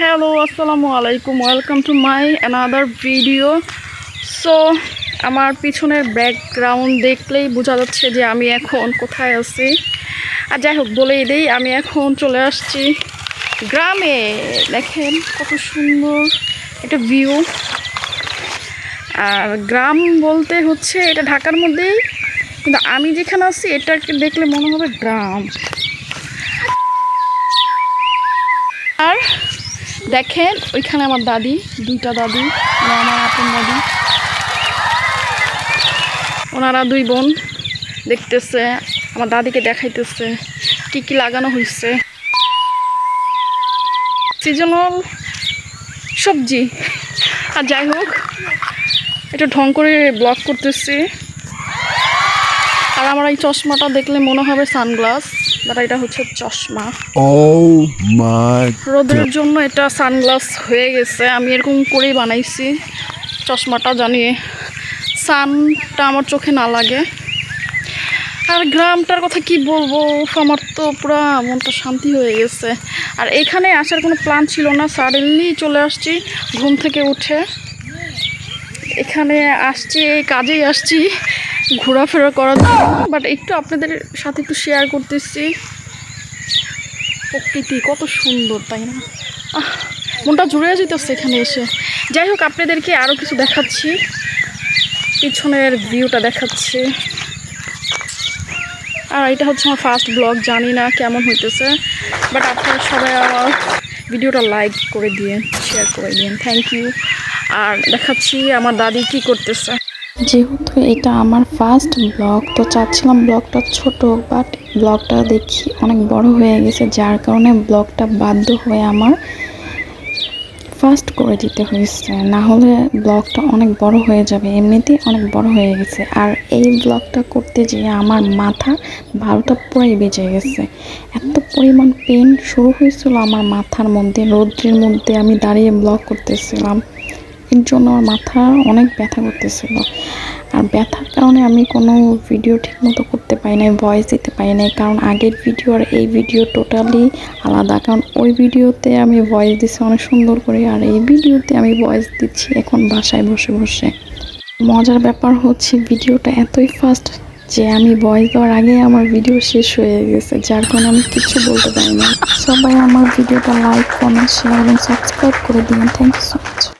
Hello আসসালামু আলাইকুম, welcome to my another video. So আমার পিছনের ব্যাকগ্রাউন্ড দেখলেই বোঝা যাচ্ছে যে আমি এখন কোথায় আছি। আর যাই হোক বলেই দিই, আমি এখন চলে আসছি গ্রামে। দেখেন কত সুন্দর একটা ভিউ। আর গ্রাম বলতে হচ্ছে এটা ঢাকার মধ্যেই, কিন্তু আমি যেখানে আছি এটাকে দেখলে মনে হবে গ্রাম। আর দেখেন ওইখানে আমার দাদি, দুইটা দাদি, আমার আপন দাদি, ওনারা দুই বোন দেখতেছে, আমার দাদিকে দেখাইতেছে কি কি লাগানো হয়েছে, সিজনাল সবজি। আর যাই হোক এটা ঢং করে ব্লগ করতেছি। আর আমার এই চশমাটা দেখলে মনে হবে সানগ্লাস, বাট এটা হচ্ছে চশমা। রোদের জন্য এটা সানগ্লাস হয়ে গেছে। আমি এরকম করেই বানাইছি চশমাটা, জানিয়ে সানটা আমার চোখে না লাগে। আর গ্রামটার কথা কি বলবো, আমার তো পুরো মনটা শান্তি হয়ে গেছে। আর এখানে আসার কোনো প্ল্যান ছিল না, সাডেনলি চলে আসছি ঘুম থেকে উঠে। এখানে আসছি, এই কাজেই আসছি ঘোরাফেরা করার জন্য, বাট একটু আপনাদের সাথে একটু শেয়ার করতেছি। প্রকৃতি কত সুন্দর, তাই না? মনটা জুড়ে যেতেছে এখানে এসে। যাই হোক আপনাদেরকে আরও কিছু দেখাচ্ছি, পিছনের ভিউটা দেখাচ্ছি। আর এটা হচ্ছে আমার ফার্স্ট ব্লগ, জানি না কেমন হইতেছে, বাট আপনারা সবাই আমার ভিডিওটা লাইক করে দিয়ে শেয়ার করে দিন, থ্যাংক ইউ। আর দেখাচ্ছি আমার দাদি কি করতেছে। যেহেতু এটা আমার ফার্স্ট ব্লগ, তো চাচ্ছিলাম ব্লগটা ছোট, বাট ব্লগটা দেখি অনেক বড় হয়ে গেছে, যার কারণে ব্লগটা বাধ্য হয়ে আমার ফার্স্ট করে দিতে হয়েছে, না হলে ব্লগটা অনেক বড় হয়ে যাবে। এমনিতেই অনেক বড় হয়ে গেছে। আর এই ব্লগটা করতে যেয়ে আমার মাথা 12টা পুরাই বেজে গেছে। এত পরিমাণ পেন শুরু হয়েছিল আমার মাথার মধ্যে, রৌদ্রের মধ্যে আমি দাঁড়িয়ে ব্লগ করতেছিলাম, এর জন্য আমার মাথা অনেক ব্যথা করতেছিল। আর ব্যথার কারণে আমি কোনো ভিডিও ঠিকমতো করতে পারি নাই, ভয়েস দিতে পারি নাই, কারণ আগের ভিডিও আর এই ভিডিও টোটালি আলাদা। কারণ ওই ভিডিওতে আমি ভয়েস দিচ্ছি অনেক সুন্দর করে, আর এই ভিডিওতে আমি ভয়েস দিচ্ছি এখন বাসায় বসে বসে। মজার ব্যাপার হচ্ছে ভিডিওটা এতই ফাস্ট যে আমি ভয়েস দেওয়ার আগে আমার ভিডিও শেষ হয়ে গেছে, যার কারণে আমি কিছু বলতে পারি না। সবাই আমার ভিডিওটা লাইক, কমেন্ট, শেয়ার এবং সাবস্ক্রাইব করে দিন। Thank you so much.